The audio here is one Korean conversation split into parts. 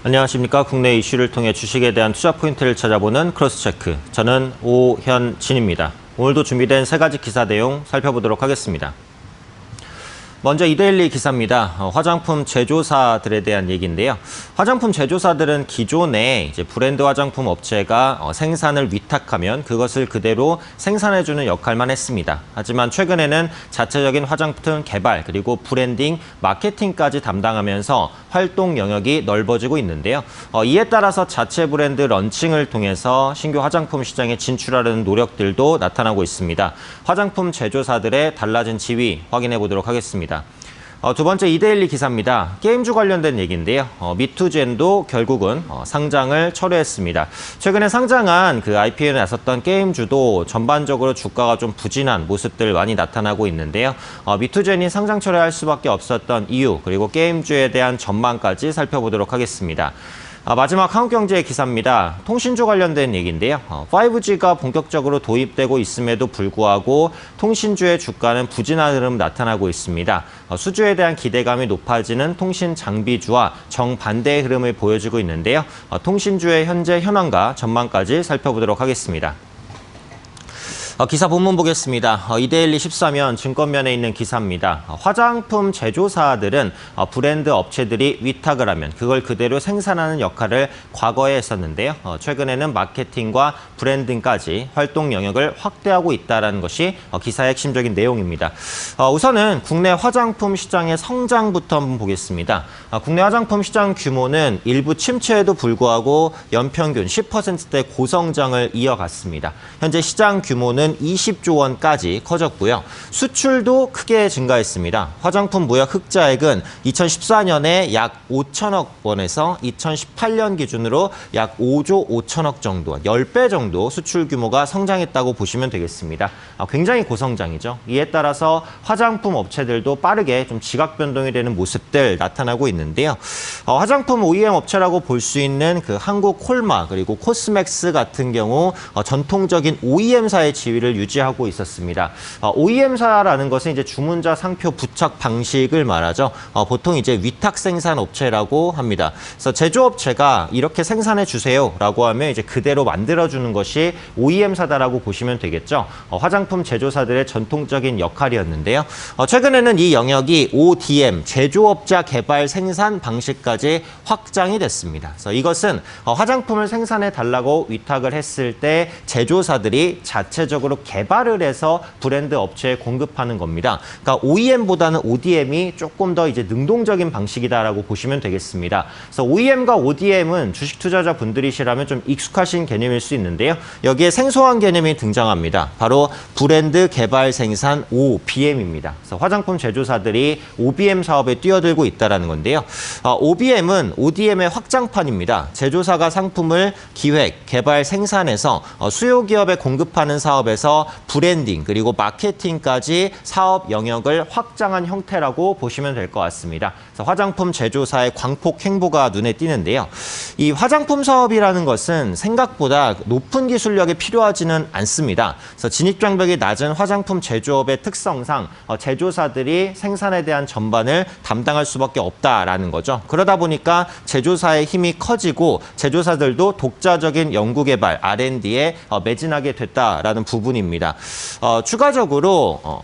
안녕하십니까. 국내 이슈를 통해 주식에 대한 투자 포인트를 찾아보는 크로스체크. 저는 오현진입니다. 오늘도 준비된 세 가지 기사 내용 살펴보도록 하겠습니다. 먼저 이데일리 기사입니다. 화장품 제조사들에 대한 얘기인데요. 화장품 제조사들은 기존에 이제 브랜드 화장품 업체가 생산을 위탁하면 그것을 그대로 생산해주는 역할만 했습니다. 하지만 최근에는 자체적인 화장품 개발 그리고 브랜딩, 마케팅까지 담당하면서 활동 영역이 넓어지고 있는데요. 이에 따라서 자체 브랜드 런칭을 통해서 신규 화장품 시장에 진출하려는 노력들도 나타나고 있습니다. 화장품 제조사들의 달라진 지위 확인해 보도록 하겠습니다. 두 번째 이데일리 기사입니다. 게임주 관련된 얘기인데요. 미투젠도 결국은 상장을 철회했습니다. 최근에 상장한 그 IPO에 나섰던 게임주도 전반적으로 주가가 좀 부진한 모습들 많이 나타나고 있는데요. 미투젠이 상장 철회할 수밖에 없었던 이유 그리고 게임주에 대한 전망까지 살펴보도록 하겠습니다. 마지막 한국경제의 기사입니다. 통신주 관련된 얘기인데요. 5G가 본격적으로 도입되고 있음에도 불구하고 통신주의 주가는 부진한 흐름 나타나고 있습니다. 수주에 대한 기대감이 높아지는 통신 장비주와 정반대의 흐름을 보여주고 있는데요. 통신주의 현재 현황과 전망까지 살펴보도록 하겠습니다. 기사 본문 보겠습니다. 이데일리 14면 증권면에 있는 기사입니다. 화장품 제조사들은 브랜드 업체들이 위탁을 하면 그걸 그대로 생산하는 역할을 과거에 했었는데요. 최근에는 마케팅과 브랜딩까지 활동 영역을 확대하고 있다는 것이 기사의 핵심적인 내용입니다. 우선은 국내 화장품 시장의 성장부터 한번 보겠습니다. 국내 화장품 시장 규모는 일부 침체에도 불구하고 연평균 10%대 고성장을 이어갔습니다. 현재 시장 규모는 20조 원까지 커졌고요. 수출도 크게 증가했습니다. 화장품 무역 흑자액은 2014년에 약 5천억 원에서 2018년 기준으로 약 5조 5천억 정도, 10배 정도 수출 규모가 성장했다고 보시면 되겠습니다. 굉장히 고성장이죠. 이에 따라서 화장품 업체들도 빠르게 좀 지각 변동이 되는 모습들 나타나고 있는데요. 화장품 OEM 업체라고 볼 수 있는 그 한국 콜마 그리고 코스맥스 같은 경우 전통적인 OEM사의 지위를 유지하고 있었습니다. OEM사라는 것은 이제 주문자 상표 부착 방식을 말하죠. 보통 이제 위탁 생산 업체라고 합니다. 그래서 제조업체가 이렇게 생산해 주세요라고 하면 이제 그대로 만들어주는 것이 OEM사다라고 보시면 되겠죠. 화장품 제조사들의 전통적인 역할이었는데요. 최근에는 이 영역이 ODM, 제조업자 개발 생산 방식까지 확장이 됐습니다. 그래서 이것은 화장품을 생산해 달라고 위탁을 했을 때 제조사들이 자체적으로 개발을 해서 브랜드 업체에 공급하는 겁니다. 그러니까 OEM보다는 ODM이 조금 더 이제 능동적인 방식이다라고 보시면 되겠습니다. 그래서 OEM과 ODM은 주식 투자자 분들이시라면 좀 익숙하신 개념일 수 있는데요. 여기에 생소한 개념이 등장합니다. 바로 브랜드 개발 생산 OBM입니다. 그래서 화장품 제조사들이 OBM 사업에 뛰어들고 있다는 건데요. OBM은 ODM의 확장판입니다. 제조사가 상품을 기획, 개발, 생산해서 수요 기업에 공급하는 사업에서 브랜딩 그리고 마케팅까지 사업 영역을 확장한 형태라고 보시면 될 것 같습니다. 그래서 화장품 제조사의 광폭 행보가 눈에 띄는데요. 이 화장품 사업이라는 것은 생각보다 높은 기술력이 필요하지는 않습니다. 그래서 진입장벽이 낮은 화장품 제조업의 특성상 제조사들이 생산에 대한 전반을 담당할 수밖에 없다라는 거죠. 그러다 보니까 제조사의 힘이 커지고 제조사들도 독자적인 연구개발, R&D에 매진하게 됐다라는 부분입니다. 추가적으로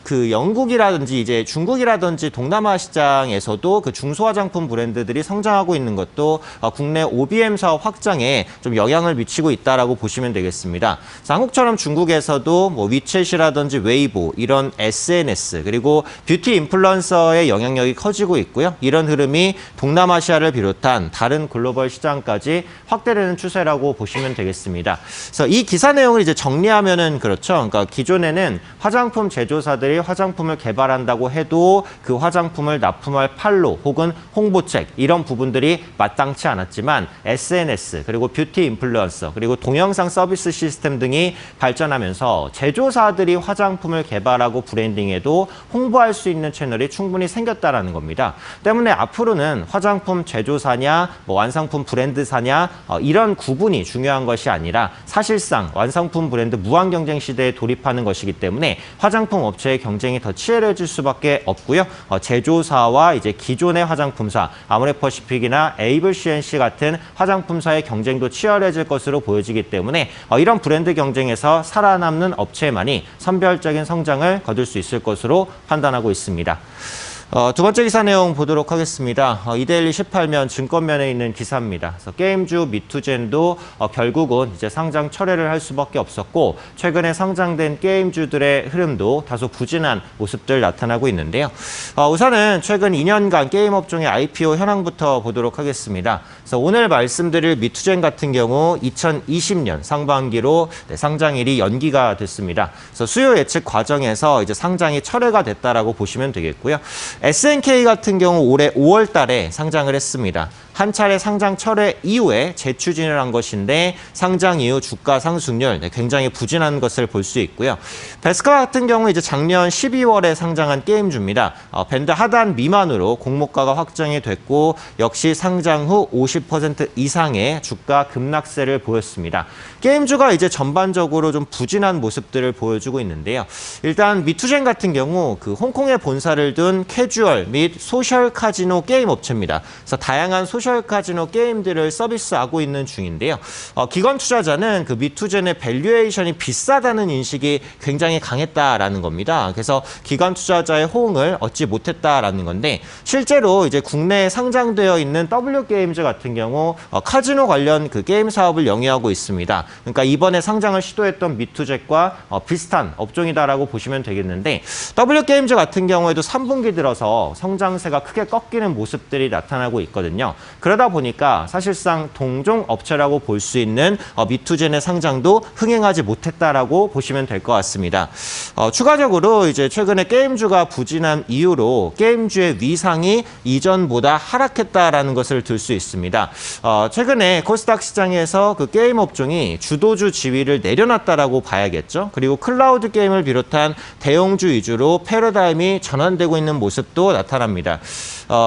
그 영국이라든지 이제 중국이라든지 동남아 시장에서도 그 중소화장품 브랜드들이 성장하고 있는 것도 국내 OBM 사업 확장에 좀 영향을 미치고 있다라고 보시면 되겠습니다. 그래서 한국처럼 중국에서도 뭐 위챗이라든지 웨이보 이런 SNS 그리고 뷰티 인플루언서의 영향력이 커지고 있고요. 이런 흐름이 동남아시아를 비롯한 다른 글로벌 시장까지 확대되는 추세라고 보시면 되겠습니다. 그래서 이 기사 내용을 이제 정리하면은 그렇죠. 그러니까 기존에는 화장품 제조사들이 화장품을 개발한다고 해도 그 화장품을 납품할 판로 혹은 홍보책 이런 부분들이 마땅치 않았지만 SNS 그리고 뷰티 인플루언서 그리고 동영상 서비스 시스템 등이 발전하면서 제조사들이 화장품을 개발하고 브랜딩해도 홍보할 수 있는 채널이 충분히 생겼다라는 겁니다. 때문에 앞으로는 화장품 제조사냐 뭐 완성품 브랜드사냐 이런 구분이 중요한 것이 아니라 사실상 완성품 브랜드 무한 경쟁 시대에 돌입하는 것이기 때문에 화장품 업체의 경쟁이 더 치열해질 수밖에 없고요. 제조사와 이제 기존의 화장품사, 아모레퍼시픽이나 에이블 CNC 같은 화장품사의 경쟁도 치열해질 것으로 보여지기 때문에 이런 브랜드 경쟁에서 살아남는 업체만이 선별적인 성장을 거둘 수 있을 것으로 판단하고 있습니다. 두 번째 기사 내용 보도록 하겠습니다. 이데일리 18면 증권면에 있는 기사입니다. 그래서 게임주 미투젠도 결국은 이제 상장 철회를 할 수밖에 없었고 최근에 상장된 게임주들의 흐름도 다소 부진한 모습들 나타나고 있는데요. 우선은 최근 2년간 게임 업종의 IPO 현황부터 보도록 하겠습니다. 그래서 오늘 말씀드릴 미투젠 같은 경우 2020년 상반기로 상장일이 연기가 됐습니다. 그래서 수요 예측 과정에서 이제 상장이 철회가 됐다라고 보시면 되겠고요. SNK 같은 경우 올해 5월 달에 상장을 했습니다. 한 차례 상장 철회 이후에 재추진을 한 것인데 상장 이후 주가 상승률 굉장히 부진한 것을 볼 수 있고요. 베스카 같은 경우 이제 작년 12월에 상장한 게임주입니다. 밴드 하단 미만으로 공모가가 확정이 됐고 역시 상장 후 50% 이상의 주가 급락세를 보였습니다. 게임주가 이제 전반적으로 좀 부진한 모습들을 보여주고 있는데요. 일단 미투젠 같은 경우 그 홍콩에 본사를 둔 캐주얼 및 소셜 카지노 게임 업체입니다. 그래서 다양한 소셜 카지노 게임들을 서비스하고 있는 중인데요. 기관 투자자는 그 미투젠의 밸류에이션이 비싸다는 인식이 굉장히 강했다라는 겁니다. 그래서 기관 투자자의 호응을 얻지 못했다라는 건데 실제로 이제 국내에 상장되어 있는 W게임즈 같은 경우 카지노 관련 그 게임 사업을 영위하고 있습니다. 그러니까 이번에 상장을 시도했던 미투젠과 비슷한 업종이다라고 보시면 되겠는데 W게임즈 같은 경우에도 3분기 들어서 성장세가 크게 꺾이는 모습들이 나타나고 있거든요. 그러다 보니까 사실상 동종 업체라고 볼 수 있는 미투젠의 상장도 흥행하지 못했다라고 보시면 될 것 같습니다. 추가적으로 이제 최근에 게임주가 부진한 이유로 게임주의 위상이 이전보다 하락했다라는 것을 들 수 있습니다. 최근에 코스닥 시장에서 그 게임 업종이 주도주 지위를 내려놨다라고 봐야겠죠. 그리고 클라우드 게임을 비롯한 대형주 위주로 패러다임이 전환되고 있는 모습도 나타납니다.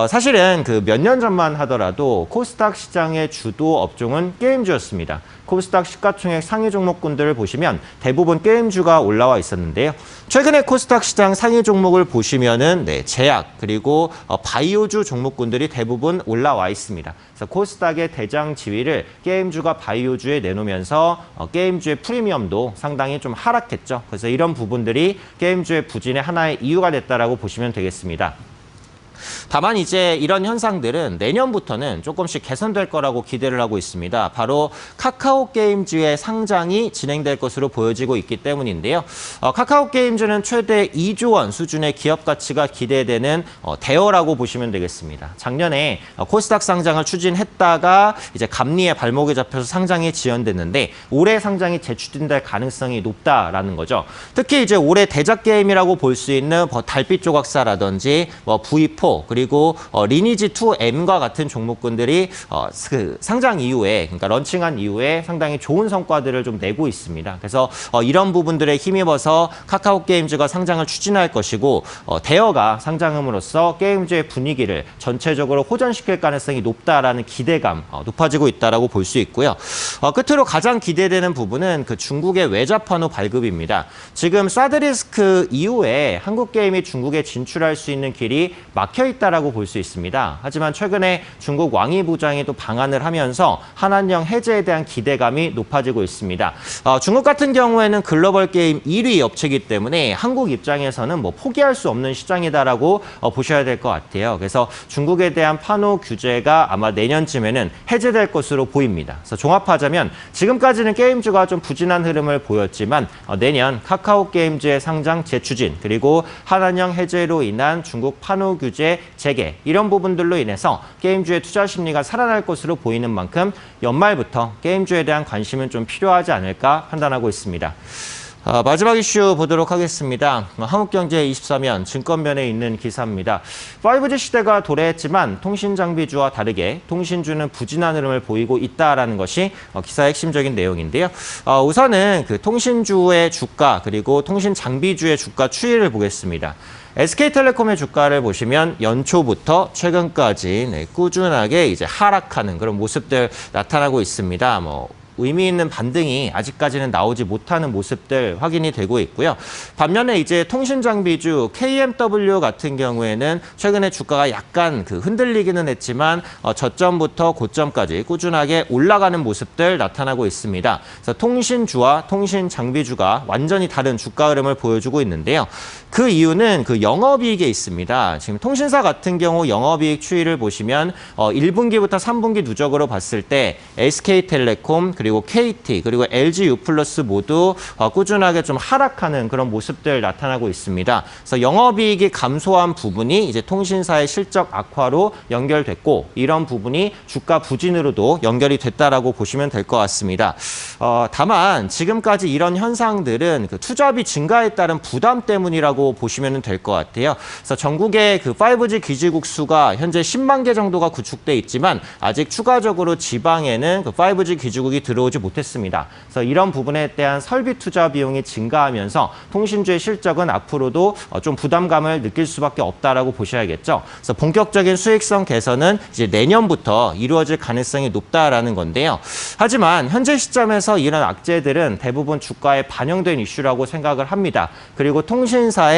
사실은 그 몇 년 전만 하더라도 코스닥 시장의 주도 업종은 게임주였습니다. 코스닥 시가총액 상위 종목군들을 보시면 대부분 게임주가 올라와 있었는데요. 최근에 코스닥 시장 상위 종목을 보시면은 제약 그리고 바이오주 종목군들이 대부분 올라와 있습니다. 그래서 코스닥의 대장 지위를 게임주가 바이오주에 내놓으면서 게임주의 프리미엄도 상당히 좀 하락했죠. 그래서 이런 부분들이 게임주의 부진의 하나의 이유가 됐다라고 보시면 되겠습니다. 다만 이제 이런 현상들은 내년부터는 조금씩 개선될 거라고 기대를 하고 있습니다. 바로 카카오 게임즈의 상장이 진행될 것으로 보여지고 있기 때문인데요. 카카오 게임즈는 최대 2조 원 수준의 기업 가치가 기대되는 대어라고 보시면 되겠습니다. 작년에 코스닥 상장을 추진했다가 이제 감리에 발목이 잡혀서 상장이 지연됐는데 올해 상장이 재추진될 가능성이 높다라는 거죠. 특히 이제 올해 대작 게임이라고 볼 수 있는 달빛 조각사라든지 V4 그리고 리니지 2M과 같은 종목군들이 그 상장 이후에 그러니까 런칭한 이후에 상당히 좋은 성과들을 좀 내고 있습니다. 그래서 이런 부분들에 힘입어서 카카오 게임즈가 상장을 추진할 것이고 대여가 상장함으로써 게임즈의 분위기를 전체적으로 호전시킬 가능성이 높다라는 기대감 높아지고 있다라고 볼 수 있고요. 끝으로 가장 기대되는 부분은 그 중국의 외자판호 발급입니다. 지금 사드리스크 이후에 한국 게임이 중국에 진출할 수 있는 길이 막혀 있다라고 볼 수 있습니다. 하지만 최근에 중국 왕이 부장이 또 방한을 하면서 한한령 해제에 대한 기대감이 높아지고 있습니다. 중국 같은 경우에는 글로벌 게임 1위 업체이기 때문에 한국 입장에서는 뭐 포기할 수 없는 시장이다라고 보셔야 될 것 같아요. 그래서 중국에 대한 판호 규제가 아마 내년쯤에는 해제될 것으로 보입니다. 그래서 종합하자면 지금까지는 게임주가 좀 부진한 흐름을 보였지만 내년 카카오 게임즈의 상장 재추진 그리고 한한령 해제로 인한 중국 판호 규제 재개 이런 부분들로 인해서 게임주의 투자 심리가 살아날 것으로 보이는 만큼 연말부터 게임주에 대한 관심은 좀 필요하지 않을까 판단하고 있습니다. 마지막 이슈 보도록 하겠습니다. 한국경제 24면 증권면에 있는 기사입니다. 5G 시대가 도래했지만 통신장비주와 다르게 통신주는 부진한 흐름을 보이고 있다는 것이 기사의 핵심적인 내용인데요. 우선은 그 통신주의 주가 그리고 통신장비주의 주가 추이를 보겠습니다. SK텔레콤의 주가를 보시면 연초부터 최근까지 꾸준하게 이제 하락하는 그런 모습들 나타나고 있습니다. 의미 있는 반등이 아직까지는 나오지 못하는 모습들 확인이 되고 있고요. 반면에 이제 통신 장비주 KMW 같은 경우에는 최근에 주가가 약간 흔들리기는 했지만 저점부터 고점까지 꾸준하게 올라가는 모습들 나타나고 있습니다. 그래서 통신주와 통신 장비주가 완전히 다른 주가 흐름을 보여주고 있는데요. 그 이유는 영업이익에 있습니다. 지금 통신사 같은 경우 영업이익 추이를 보시면 1분기부터 3분기 누적으로 봤을 때 SK텔레콤 그리고 KT 그리고 LGU+ 모두 꾸준하게 좀 하락하는 그런 모습들 나타나고 있습니다. 그래서 영업이익이 감소한 부분이 이제 통신사의 실적 악화로 연결됐고 이런 부분이 주가 부진으로도 연결이 됐다라고 보시면 될 것 같습니다. 다만 지금까지 이런 현상들은 투자비 증가에 따른 부담 때문이라고 보시면 될 것 같아요. 그래서 전국의 5G 기지국 수가 현재 10만 개 정도가 구축돼 있지만 아직 추가적으로 지방에는 5G 기지국이 들어오지 못했습니다. 그래서 이런 부분에 대한 설비 투자 비용이 증가하면서 통신주의 실적은 앞으로도 좀 부담감을 느낄 수밖에 없다라고 보셔야겠죠. 그래서 본격적인 수익성 개선은 이제 내년부터 이루어질 가능성이 높다라는 건데요. 하지만 현재 시점에서 이런 악재들은 대부분 주가에 반영된 이슈라고 생각을 합니다. 그리고 통신사의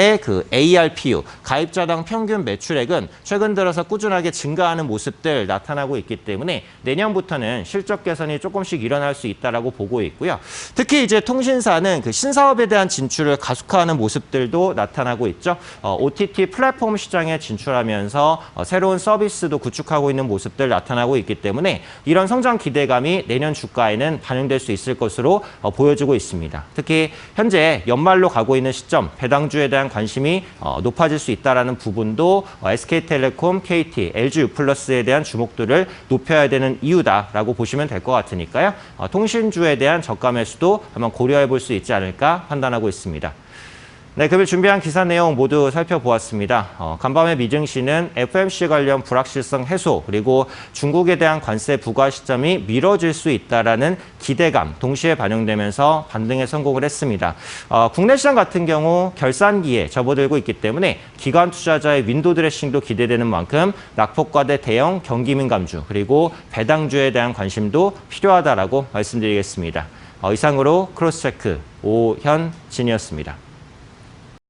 ARPU, 가입자당 평균 매출액은 최근 들어서 꾸준하게 증가하는 모습들 나타나고 있기 때문에 내년부터는 실적 개선이 조금씩 일어날 수 있다라고 보고 있고요. 특히 이제 통신사는 신사업에 대한 진출을 가속화하는 모습들도 나타나고 있죠. OTT 플랫폼 시장에 진출하면서 새로운 서비스도 구축하고 있는 모습들 나타나고 있기 때문에 이런 성장 기대감이 내년 주가에는 반영될 수 있을 것으로 보여지고 있습니다. 특히 현재 연말로 가고 있는 시점, 배당주에 대한 관심이 높아질 수 있다는 부분도 SK텔레콤, KT, LGU+에 대한 주목도를 높여야 되는 이유다라고 보시면 될 것 같으니까요. 통신주에 대한 저가 매수도 한번 고려해 볼 수 있지 않을까 판단하고 있습니다. 네, 급일 준비한 기사 내용 모두 살펴보았습니다. 간밤의 미증시는 FMC 관련 불확실성 해소 그리고 중국에 대한 관세 부과 시점이 미뤄질 수 있다라는 기대감 동시에 반영되면서 반등에 성공을 했습니다. 국내 시장 같은 경우 결산기에 접어들고 있기 때문에 기관 투자자의 윈도우 드레싱도 기대되는 만큼 낙폭과대 대형 경기민 감주 그리고 배당주에 대한 관심도 필요하다라고 말씀드리겠습니다. 이상으로 크로스체크 오현진이었습니다.